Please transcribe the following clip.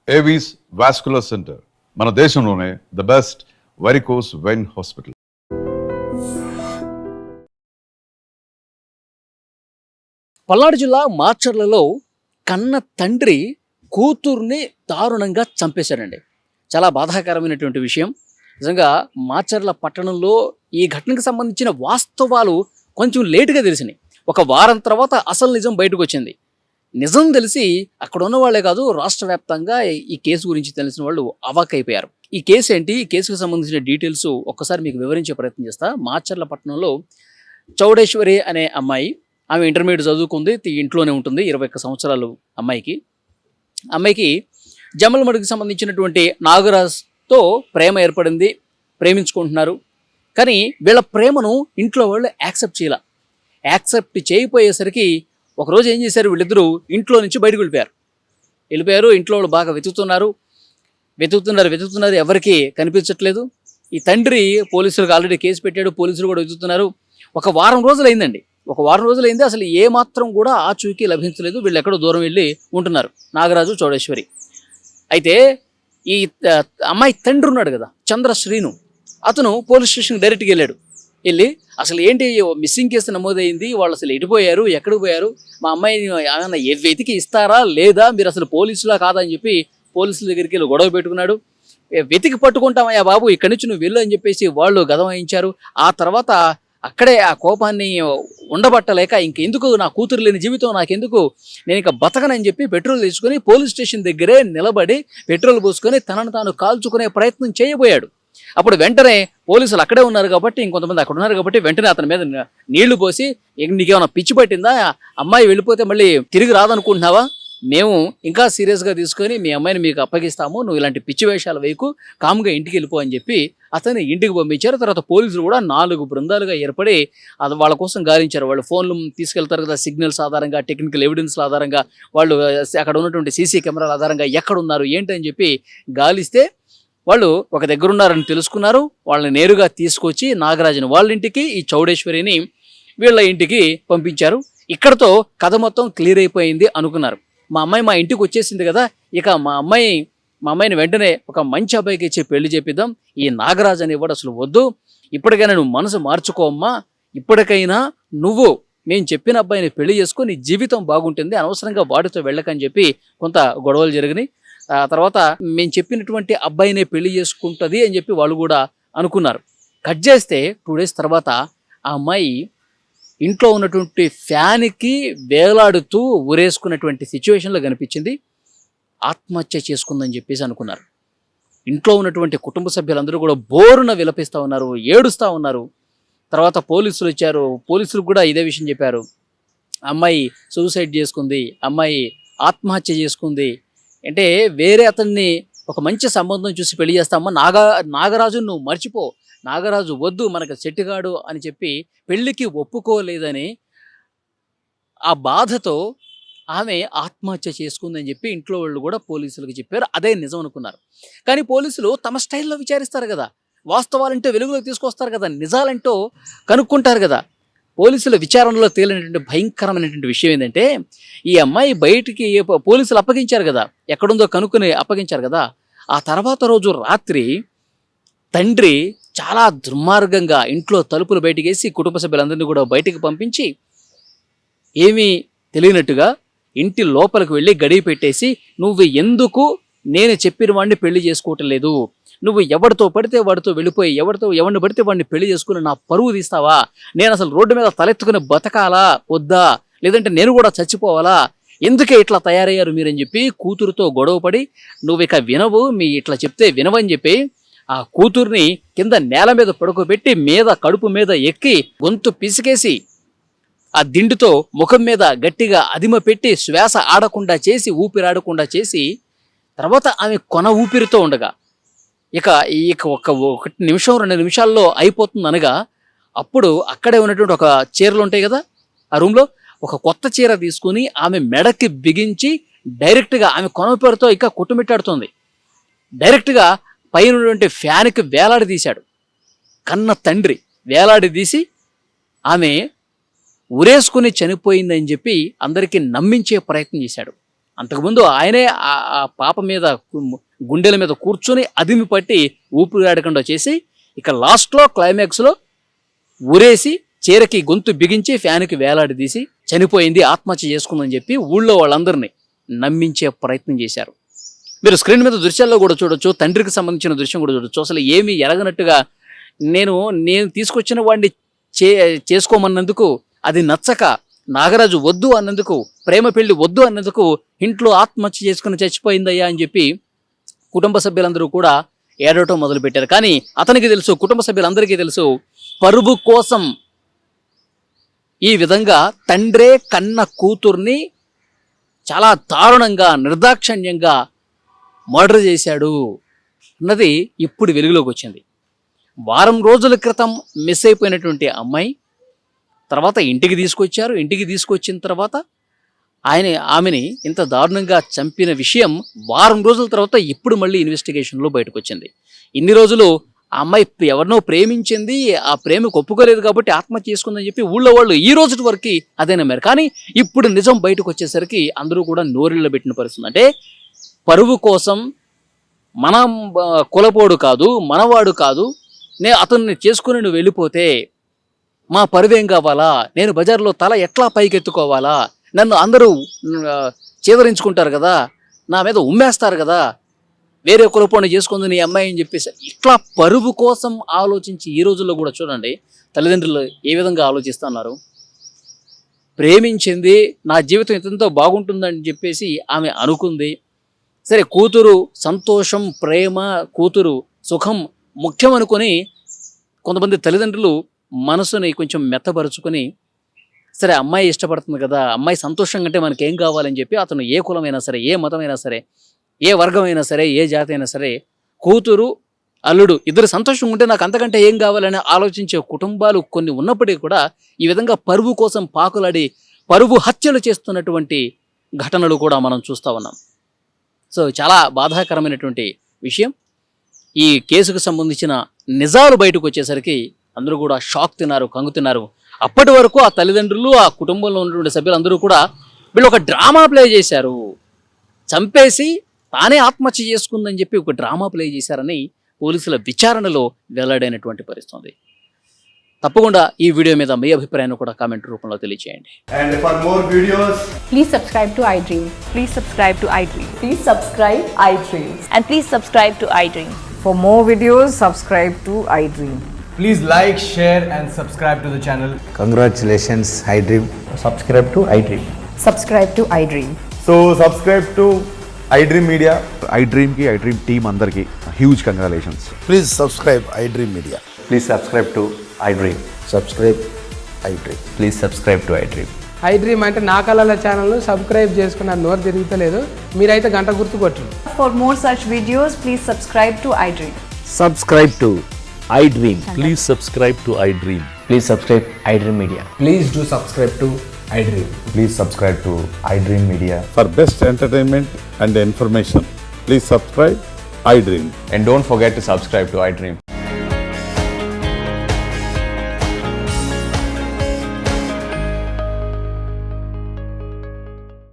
Avis vascular centre మన దేశంలోనే the best varicose vein hospital. Palnadu జిల్లా మాచర్లలో కన్న తండ్రి కూతుర్ని దారుణంగా చంపేశాడండి. చాలా బాధాకరమైనటువంటి విషయం. నిజంగా మాచర్ల పట్టణంలో ఈ ఘటనకు సంబంధించిన వాస్తవాలు కొంచెం లేటుగా తెలిసినాయి. ఒక వారం తర్వాత అసలు నిజం బయటకు వచ్చింది. నిజం తెలిసి అక్కడ ఉన్న వాళ్ళే కాదు, రాష్ట్ర వ్యాప్తంగా ఈ కేసు గురించి తెలిసిన వాళ్ళు అవాక్కైపోయారు. ఈ కేసు ఏంటి, ఈ కేసుకు సంబంధించిన డీటెయిల్స్ ఒక్కసారి మీకు వివరించే ప్రయత్నం చేస్తా. మాచర్ల పట్టణంలో చౌడేశ్వరి అనే అమ్మాయి, ఆమె ఇంటర్మీడియట్ చదువుకుంది, ఇంట్లోనే ఉంటుంది. 21 సంవత్సరాలు అమ్మాయికి జమ్మలమడుగుకి సంబంధించినటువంటి నాగరాజ్తో ప్రేమ ఏర్పడింది, ప్రేమించుకుంటున్నారు. కానీ వీళ్ళ ప్రేమను ఇంట్లో వాళ్ళు యాక్సెప్ట్ చేయకపోయేసరికి ఒకరోజు ఏం చేశారు, వీళ్ళిద్దరూ ఇంట్లో నుంచి బయటకు వెళ్ళిపోయారు. ఇంట్లో వాళ్ళు బాగా వెతుకుతున్నారు, ఎవరికి కనిపించట్లేదు. ఈ తండ్రి పోలీసులకు ఆల్రెడీ కేసు పెట్టాడు, పోలీసులు కూడా వెతుకుతున్నారు. ఒక వారం రోజులైంది, అసలు ఏ మాత్రం కూడా ఆచూకీ లభించలేదు. వీళ్ళు ఎక్కడో దూరం వెళ్ళి ఉంటున్నారు, నాగరాజు, చౌడేశ్వరి. అయితే ఈ అమ్మాయి తండ్రి ఉన్నాడు కదా, చంద్రశ్రీను, అతను పోలీస్ స్టేషన్కి డైరెక్ట్గా వెళ్ళి అసలు ఏంటి మిస్సింగ్ కేసు నమోదైంది, వాళ్ళు అసలు ఎటుపోయారు, ఎక్కడికి పోయారు, మా అమ్మాయిని ఏమైనా వెతికి ఇస్తారా లేదా, మీరు అసలు పోలీసులా కాదా అని చెప్పి పోలీసుల దగ్గరికి వెళ్ళి గొడవ పెట్టుకున్నాడు. వెతికి పట్టుకుంటామయ్యా బాబు, ఇక్కడి నుంచి నువ్వు వెళ్ళు అని చెప్పేసి వాళ్ళు గదం వేయించారు. ఆ తర్వాత అక్కడే ఆ కోపాన్ని ఉండబట్టలేక ఇంకెందుకు నా కూతురు లేని జీవితం నాకెందుకు, నేను ఇక బతకనని చెప్పి పెట్రోల్ తెచ్చుకొని పోలీస్ స్టేషన్ దగ్గరే నిలబడి పెట్రోల్ పోసుకొని తనను తాను కాల్చుకునే ప్రయత్నం చేయబోయాడు. అప్పుడు వెంటనే పోలీసులు అక్కడే ఉన్నారు కాబట్టి, ఇంకొంతమంది అక్కడ ఉన్నారు కాబట్టి వెంటనే అతని మీద నీళ్లు పోసి, నీకేమైనా పిచ్చి పట్టిందా, అమ్మాయి వెళ్ళిపోతే మళ్ళీ తిరిగి రాదనుకుంటున్నావా, మేము ఇంకా సీరియస్గా తీసుకొని మీ అమ్మాయిని మీకు అప్పగిస్తాము, నువ్వు ఇలాంటి పిచ్చి వేషాలు వేయకు, కామ్గా ఇంటికి వెళ్ళిపో అని చెప్పి అతన్ని ఇంటికి పంపించారు. తర్వాత పోలీసులు కూడా 4 బృందాలుగా ఏర్పడి అది వాళ్ళ కోసం గాలించారు. వాళ్ళు ఫోన్లు తీసుకెళ్తారు కదా, సిగ్నల్స్ ఆధారంగా, టెక్నికల్ ఎవిడెన్స్ల ఆధారంగా, వాళ్ళు అక్కడ ఉన్నటువంటి సీసీ కెమెరాల ఆధారంగా ఎక్కడున్నారు ఏంటి అని చెప్పి గాలిస్తే వాళ్ళు ఒక దగ్గర ఉన్నారని తెలుసుకున్నారు. వాళ్ళని నేరుగా తీసుకొచ్చి నాగరాజుని వాళ్ళ ఇంటికి, ఈ చౌడేశ్వరిని వీళ్ళ ఇంటికి పంపించారు. ఇక్కడతో కథ మొత్తం క్లియర్ అయిపోయింది అనుకున్నారు. మా అమ్మాయి మా ఇంటికి వచ్చేసింది కదా, ఇక మా అమ్మాయిని వెంటనే ఒక మంచి అబ్బాయికి ఇచ్చి పెళ్లి చేపిద్దాం, ఈ నాగరాజు అని ఇవ్వడం అసలు వద్దు, ఇప్పటికైనా నువ్వు మనసు మార్చుకోమ్మా, ఇప్పటికైనా నువ్వు మేము చెప్పిన అబ్బాయిని పెళ్లి చేసుకొని జీవితం బాగుంటుంది, అనవసరంగా వాడితో వెళ్ళకని చెప్పి కొంత గొడవలు జరిగినాయి. ఆ తర్వాత మేము చెప్పినటువంటి అబ్బాయినే పెళ్లి చేసుకుంటుంది అని చెప్పి వాళ్ళు కూడా అనుకున్నారు. కట్ చేస్తే 2 days తర్వాత ఆ అమ్మాయి ఇంట్లో ఉన్నటువంటి ఫ్యాన్కి వేలాడుతూ ఊరేసుకున్నటువంటి సిచ్యువేషన్లో కనిపించింది. ఆత్మహత్య చేసుకుందని చెప్పేసి అనుకున్నారు. ఇంట్లో ఉన్నటువంటి కుటుంబ సభ్యులందరూ కూడా బోరున విలపిస్తూ ఉన్నారు, ఏడుస్తూ ఉన్నారు. తర్వాత పోలీసులు వచ్చారు, పోలీసులు కూడా ఇదే విషయం చెప్పారు. అమ్మాయి సూసైడ్ చేసుకుంది, అమ్మాయి ఆత్మహత్య చేసుకుంది అంటే, వేరే అతన్ని ఒక మంచి సంబంధం చూసి పెళ్లి చేస్తామా, నాగరాజు నువ్వు మర్చిపో, నాగరాజు వద్దు మనకు సెట్టుగాడు అని చెప్పి పెళ్లికి ఒప్పుకోలేదని ఆ బాధతో ఆమె ఆత్మహత్య చేసుకుందని చెప్పి ఇంట్లో వాళ్ళు కూడా పోలీసులకు చెప్పారు. అదే నిజం అనుకున్నారు. కానీ పోలీసులు తమ స్టైల్లో విచారిస్తారు కదా, వాస్తవాలంటే వెలుగులోకి తీసుకొస్తారు కదా, నిజాలంటూ కనుక్కుంటారు కదా. పోలీసుల విచారణలో తేలినటువంటి భయంకరమైనటువంటి విషయం ఏంటంటే, ఈ అమ్మాయి బయటికి పోలీసులు అప్పగించారు కదా, ఎక్కడుందో కనుక్కుని అప్పగించారు కదా, ఆ తర్వాత రోజు రాత్రి తండ్రి చాలా దుర్మార్గంగా ఇంట్లో తలుపులు బయటకేసి కుటుంబ సభ్యులందరినీ కూడా బయటికి పంపించి ఏమీ తెలియనట్టుగా ఇంటి లోపలికి వెళ్ళి గడియ పెట్టేసి, నువ్వు ఎందుకు నేను చెప్పిన వాడిని పెళ్లి చేసుకోవటం లేదు, నువ్వు ఎవరితో పడితే వాడితో వెళ్ళిపోయి ఎవరిని పడితే వాడిని పెళ్లి చేసుకుని నా పరువు తీస్తావా, నేను అసలు రోడ్డు మీద తలెత్తుకుని బతకాలా వద్దా, లేదంటే నేను కూడా చచ్చిపోవాలా, ఎందుకే ఇట్లా తయారయ్యారు మీరని చెప్పి కూతురుతో గొడవపడి, నువ్వు ఇక వినవు, మీ ఇట్లా చెప్తే వినవని చెప్పి ఆ కూతుర్ని కింద నేల మీద పడుకోబెట్టి కడుపు మీద ఎక్కి గొంతు పిసికేసి ఆ దిండుతో ముఖం మీద గట్టిగా అదిమ పెట్టి శ్వాస ఆడకుండా చేసి, ఊపిరాడకుండా చేసి, తర్వాత ఆమె కొన ఊపిరితో ఉండగా ఇక 1 నిమిషం 2 నిమిషాల్లో అయిపోతుంది అనగా, అప్పుడు అక్కడే ఉన్నటువంటి ఒక చీరలు ఉంటాయి కదా ఆ రూమ్లో, ఒక కొత్త చీర తీసుకుని ఆమె మెడకి బిగించి డైరెక్ట్గా ఆమె కొన ఊపిరితో ఇక కొట్టుమిట్టాడుతోంది. డైరెక్ట్గా పైన ఉన్నటువంటి ఫ్యాన్కి వేలాడి తీశాడు. కన్న తండ్రి వేలాడి తీసి ఆమె ఉరేసుకుని చనిపోయిందని చెప్పి అందరికీ నమ్మించే ప్రయత్నం చేశాడు. అంతకుముందు ఆయనే ఆ పాప మీద గుండెల మీద కూర్చొని అదిమి పట్టి ఊపిరాడకుండా చేసి ఇక లాస్ట్లో క్లైమాక్స్లో ఊరేసి చీరకి గొంతు బిగించి ఫ్యాన్కి వేలాడదీసి చనిపోయింది, ఆత్మహత్య చేసుకుందని చెప్పి ఊళ్ళో వాళ్ళందరినీ నమ్మించే ప్రయత్నం చేశారు. మీరు స్క్రీన్ మీద దృశ్యాల్లో కూడా చూడొచ్చు, తండ్రికి సంబంధించిన దృశ్యం కూడా చూడొచ్చు. అసలు ఏమీ ఎరగనట్టుగా నేను తీసుకొచ్చిన వాడిని చేసుకోమన్నందుకు అది నచ్చక, నాగరాజు వద్దు అన్నందుకు, ప్రేమ పెళ్లి వద్దు అన్నందుకు ఇంట్లో ఆత్మహత్య చేసుకుని చచ్చిపోయిందయ్యా అని చెప్పి కుటుంబ సభ్యులందరూ కూడా ఏడవటం మొదలుపెట్టారు. కానీ అతనికి తెలుసు, కుటుంబ సభ్యులందరికీ తెలుసు, పరువు కోసం ఈ విధంగా తండ్రే కన్న కూతుర్ని చాలా దారుణంగా నిర్దాక్షణ్యంగా మర్డర్ చేశాడు అన్నది ఇప్పుడు వెలుగులోకి వచ్చింది. వారం రోజుల క్రితం మిస్ అయిపోయినటువంటి అమ్మాయి తర్వాత ఇంటికి తీసుకొచ్చారు. ఇంటికి తీసుకొచ్చిన తర్వాత ఆమెని ఇంత దారుణంగా చంపిన విషయం వారం రోజుల తర్వాత ఇప్పుడు మళ్ళీ ఇన్వెస్టిగేషన్లో బయటకు వచ్చింది. ఇన్ని రోజులు ఆ అమ్మాయి ఎవరినో ప్రేమించింది, ఆ ప్రేమకు ఒప్పుకోలేదు కాబట్టి ఆత్మహత్య చేసుకుందని చెప్పి ఊళ్ళో వాళ్ళు ఈ రోజు వరకు అదే నమ్మారు. కానీ ఇప్పుడు నిజం బయటకు వచ్చేసరికి అందరూ కూడా నోరిళ్ళ పెట్టిన పరిస్థితి. అంటే పరువు కోసం మన కులపోడు కాదు, మనవాడు కాదు, అతన్ని చేసుకుని నువ్వు వెళ్ళిపోతే మా పరువేం కావాలా, నేను బజార్లో తల ఎట్లా పైకెత్తుకోవాలా, నన్ను అందరూ చేదరించుకుంటారు కదా, నా మీద ఉమ్మేస్తారు కదా, వేరే కులపోని చేసుకుంది నీ అమ్మాయి అని చెప్పేసి ఇట్లా పరువు కోసం ఆలోచించి ఈ రోజుల్లో కూడా చూడండి తల్లిదండ్రులు ఏ విధంగా ఆలోచిస్తున్నారు. ప్రేమించింది, నా జీవితం ఎంతో బాగుంటుందని చెప్పేసి ఆమె అనుకుంది. సరే, కూతురు సంతోషం, ప్రేమ, కూతురు సుఖం ముఖ్యం అనుకొని కొంతమంది తల్లిదండ్రులు మనసుని కొంచెం మెత్తపరుచుకొని, సరే అమ్మాయి ఇష్టపడుతుంది కదా, అమ్మాయి సంతోషంగా అంటే మనకేం కావాలని చెప్పి అతను ఏ కులమైనా సరే, ఏ మతమైనా సరే, ఏ వర్గమైనా సరే, ఏ జాతి అయినా సరే, కూతురు అల్లుడు ఇద్దరు సంతోషంగా ఉంటే నాకు అంతకంటే ఏం కావాలని ఆలోచించే కుటుంబాలు కొన్ని ఉన్నప్పటికీ కూడా ఈ విధంగా పరువు కోసం పాకులాడి పరువు హత్యలు చేస్తున్నటువంటి ఘటనలు కూడా మనం చూస్తూ ఉన్నాం. సో చాలా బాధాకరమైనటువంటి విషయం. ఈ కేసుకు సంబంధించిన నిజాలు బయటకు వచ్చేసరికి అందరూ కూడా షాక్ తిన్నారు, కంగుతున్నారు. అప్పటి వరకు ఆ తల్లిదండ్రులు, ఆ కుటుంబంలో ఉన్నటువంటి సభ్యులందరూ కూడా వీళ్ళు ఒక డ్రామా ప్లే చేశారు, చంపేసి తానే ఆత్మహత్య చేసుకుందని చెప్పి ఒక డ్రామా ప్లే చేశారని పోలీసుల విచారణలో వెల్లడైనటువంటి పరిస్థితి. తప్పకుండా ఈ వీడియో మీద మీ అభిప్రాయాన్ని కూడా కామెంట్ రూపంలో తెలియజేయండి. And for more videos, Please subscribe to iDream. Please subscribe to iDream. Please subscribe iDream. And please subscribe to iDream. For more videos, subscribe to iDream. please like, share and subscribe to the channel. Congratulations, iDream. Subscribe to iDream. Subscribe to iDream. So subscribe to iDream Media. iDream team andarki huge congratulations. Please subscribe iDream Media. Please subscribe to iDream. Subscribe iDream. Please subscribe to iDream. iDream అంటే నా కళల ఛానల్ను subscribe చేసుకున్న నోరు తిరుగుతలేదు, మీరైతే గంట గుర్తు కొట్టండి. For more such videos, please subscribe to iDream. Subscribe to iDream. Please subscribe to iDream. Please subscribe iDream Media. Please do subscribe to iDream. Please subscribe to iDream Media. For best entertainment and information, please subscribe iDream. And don't forget to subscribe to iDream.